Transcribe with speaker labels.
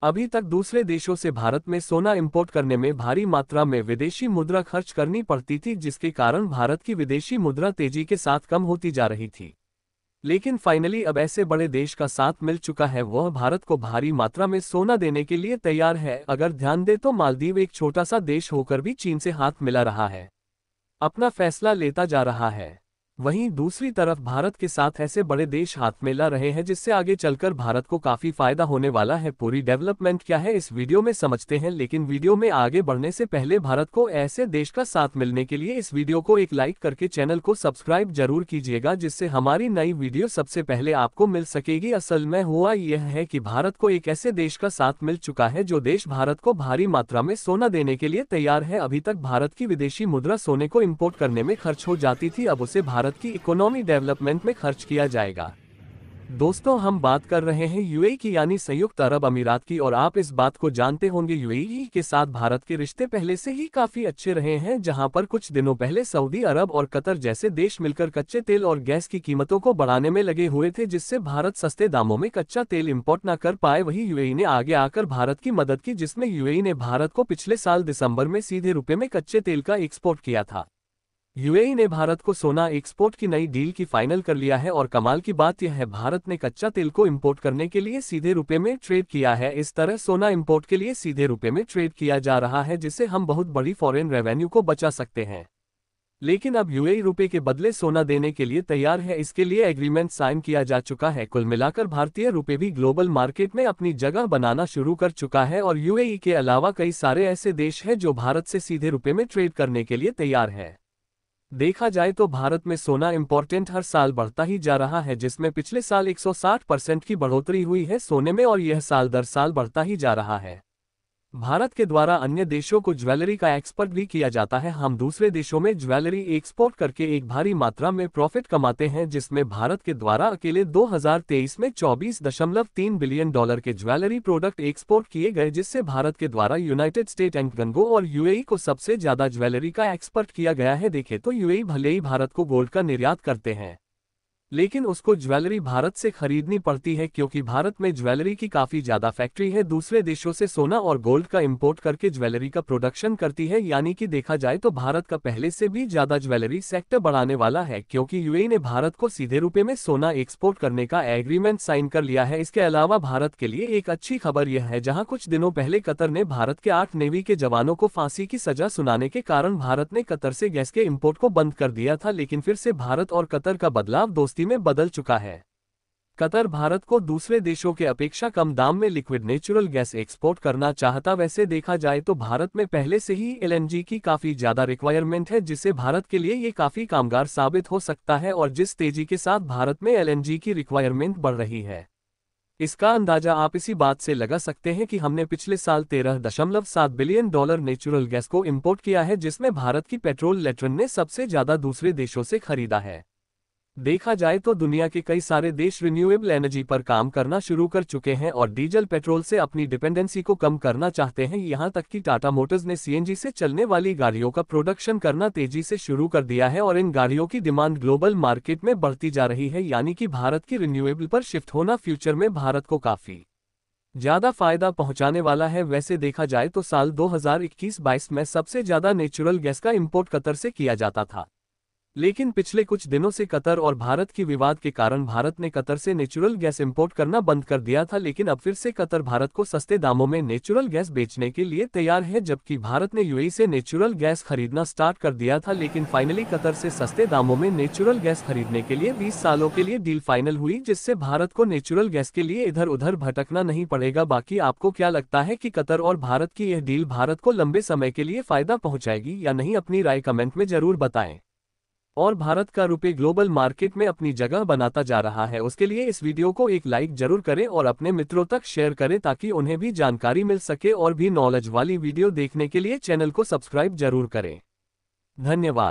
Speaker 1: अभी तक दूसरे देशों से भारत में सोना इंपोर्ट करने में भारी मात्रा में विदेशी मुद्रा खर्च करनी पड़ती थी, जिसके कारण भारत की विदेशी मुद्रा तेजी के साथ कम होती जा रही थी। लेकिन फाइनली अब ऐसे बड़े देश का साथ मिल चुका है, वह भारत को भारी मात्रा में सोना देने के लिए तैयार है। अगर ध्यान दे तो मालदीव एक छोटा सा देश होकर भी चीन से हाथ मिला रहा है, अपना फैसला लेता जा रहा है। वहीं दूसरी तरफ भारत के साथ ऐसे बड़े देश हाथ मिला रहे हैं, जिससे आगे चलकर भारत को काफी फायदा होने वाला है। पूरी डेवलपमेंट क्या है इस वीडियो में समझते हैं, लेकिन वीडियो में आगे बढ़ने से पहले भारत को ऐसे देश का साथ मिलने के लिए इस वीडियो को एक लाइक करके चैनल को सब्सक्राइब जरूर कीजिएगा, जिससे हमारी नई वीडियो सबसे पहले आपको मिल सकेगी। असल में हुआ यह है कि भारत को एक ऐसे देश का साथ मिल चुका है जो देश भारत को भारी मात्रा में सोना देने के लिए तैयार है। अभी तक भारत की विदेशी मुद्रा सोने को इम्पोर्ट करने में खर्च हो जाती थी, अब उसे भारत की इकोनॉमी डेवलपमेंट में खर्च किया जाएगा। दोस्तों, हम बात कर रहे हैं यूएई की, यानी संयुक्त अरब अमीरात की। और आप इस बात को जानते होंगे, यूएई के साथ भारत के रिश्ते पहले से ही काफी अच्छे रहे हैं, जहां पर कुछ दिनों पहले सऊदी अरब और कतर जैसे देश मिलकर कच्चे तेल और गैस की कीमतों को बढ़ाने में लगे हुए थे, जिससे भारत सस्ते दामों में कच्चा तेल इंपोर्ट न कर पाए। वही यूएई ने आगे आकर भारत की मदद की, जिसमें यूएई ने भारत को पिछले साल दिसंबर में सीधे रुपए में कच्चे तेल का एक्सपोर्ट किया था। यूएई ने भारत को सोना एक्सपोर्ट की नई डील की फाइनल कर लिया है। और कमाल की बात यह है, भारत ने कच्चा तेल को इंपोर्ट करने के लिए सीधे रुपए में ट्रेड किया है। इस तरह सोना इंपोर्ट के लिए सीधे रुपए में ट्रेड किया जा रहा है, जिससे हम बहुत बड़ी फॉरेन रेवेन्यू को बचा सकते हैं। लेकिन अब यूएई रुपए के बदले सोना देने के लिए तैयार है, इसके लिए एग्रीमेंट साइन किया जा चुका है। कुल मिलाकर भारतीय रुपए भी ग्लोबल मार्केट में अपनी जगह बनाना शुरू कर चुका है। और यूएई के अलावा कई सारे ऐसे देश हैं जो भारत से सीधे रुपए में ट्रेड करने के लिए तैयार है। देखा जाए तो भारत में सोना इंपॉर्टेंट हर साल बढ़ता ही जा रहा है, जिसमें पिछले साल 160% की बढ़ोतरी हुई है सोने में, और यह साल दर साल बढ़ता ही जा रहा है। भारत के द्वारा अन्य देशों को ज्वेलरी का एक्सपोर्ट भी किया जाता है। हम दूसरे देशों में ज्वेलरी एक्सपोर्ट करके एक भारी मात्रा में प्रॉफिट कमाते हैं, जिसमें भारत के द्वारा अकेले 2023 में $24.3 बिलियन के ज्वेलरी प्रोडक्ट एक्सपोर्ट किए गए, जिससे भारत के द्वारा यूनाइटेड स्टेट एंड कंगो और यूएई को सबसे ज्यादा ज्वेलरी का एक्सपोर्ट किया गया है। देखें तो यूएई भले ही भारत को गोल्ड का निर्यात करते हैं, लेकिन उसको ज्वेलरी भारत से खरीदनी पड़ती है, क्योंकि भारत में ज्वेलरी की काफी ज्यादा फैक्ट्री है। दूसरे देशों से सोना और गोल्ड का इंपोर्ट करके ज्वेलरी का प्रोडक्शन करती है, यानी कि देखा जाए तो भारत का पहले से भी ज्यादा ज्वेलरी सेक्टर बढ़ाने वाला है, क्योंकि यूएई ने भारत को सीधे रुपए में सोना एक्सपोर्ट करने का एग्रीमेंट साइन कर लिया है। इसके अलावा भारत के लिए एक अच्छी खबर यह है, जहां कुछ दिनों पहले कतर ने भारत के 8 नेवी के जवानों को फांसी की सजा सुनाने के कारण भारत ने कतर से गैस के इंपोर्ट को बंद कर दिया था, लेकिन फिर से भारत और कतर का बदलाव दोस्ती में बदल चुका है। कतर भारत को दूसरे देशों के अपेक्षा कम दाम में लिक्विड नेचुरल गैस एक्सपोर्ट करना चाहता। वैसे देखा जाए तो भारत में पहले से ही एलएनजी की काफी ज्यादा रिक्वायरमेंट है, जिससे भारत के लिए ये काफी कामगार साबित हो सकता है। और जिस तेजी के साथ भारत में एलएनजी की रिक्वायरमेंट बढ़ रही है, इसका अंदाजा आप इसी बात से लगा सकते हैं कि हमने पिछले साल $13.7 बिलियन नेचुरल गैस को इंपोर्ट किया है, जिसमें भारत की पेट्रोल लेट्रन ने सबसे ज्यादा दूसरे देशों से खरीदा है। देखा जाए तो दुनिया के कई सारे देश रिन्यूएबल एनर्जी पर काम करना शुरू कर चुके हैं और डीजल पेट्रोल से अपनी डिपेंडेंसी को कम करना चाहते हैं। यहां तक कि टाटा मोटर्स ने सीएनजी से चलने वाली गाड़ियों का प्रोडक्शन करना तेजी से शुरू कर दिया है, और इन गाड़ियों की डिमांड ग्लोबल मार्केट में बढ़ती जा रही है, यानी कि भारत की रिन्यूएबल पर शिफ्ट होना फ्यूचर में भारत को काफी ज्यादा फायदा पहुंचाने वाला है। वैसे देखा जाए तो साल 2021-22 में सबसे ज्यादा नेचुरल गैस का इंपोर्ट कतर से किया जाता था, लेकिन पिछले कुछ दिनों से कतर और भारत की विवाद के कारण भारत ने कतर से नेचुरल गैस इंपोर्ट करना बंद कर दिया था। लेकिन अब फिर से कतर भारत को सस्ते दामों में नेचुरल गैस बेचने के लिए तैयार है, जबकि भारत ने यूएई से नेचुरल गैस खरीदना स्टार्ट कर दिया था। लेकिन फाइनली कतर से सस्ते दामों में नेचुरल गैस खरीदने के लिए 20 सालों के लिए डील फाइनल हुई, जिससे भारत को नेचुरल गैस के लिए इधर उधर भटकना नहीं पड़ेगा। बाकी आपको क्या लगता है कि कतर और भारत की यह डील भारत को लंबे समय के लिए फायदा पहुंचाएगी या नहीं? अपनी राय कमेंट में जरूर बताएं। और भारत का रुपए ग्लोबल मार्केट में अपनी जगह बनाता जा रहा है, उसके लिए इस वीडियो को एक लाइक जरूर करें और अपने मित्रों तक शेयर करें, ताकि उन्हें भी जानकारी मिल सके। और भी नॉलेज वाली वीडियो देखने के लिए चैनल को सब्सक्राइब जरूर करें। धन्यवाद।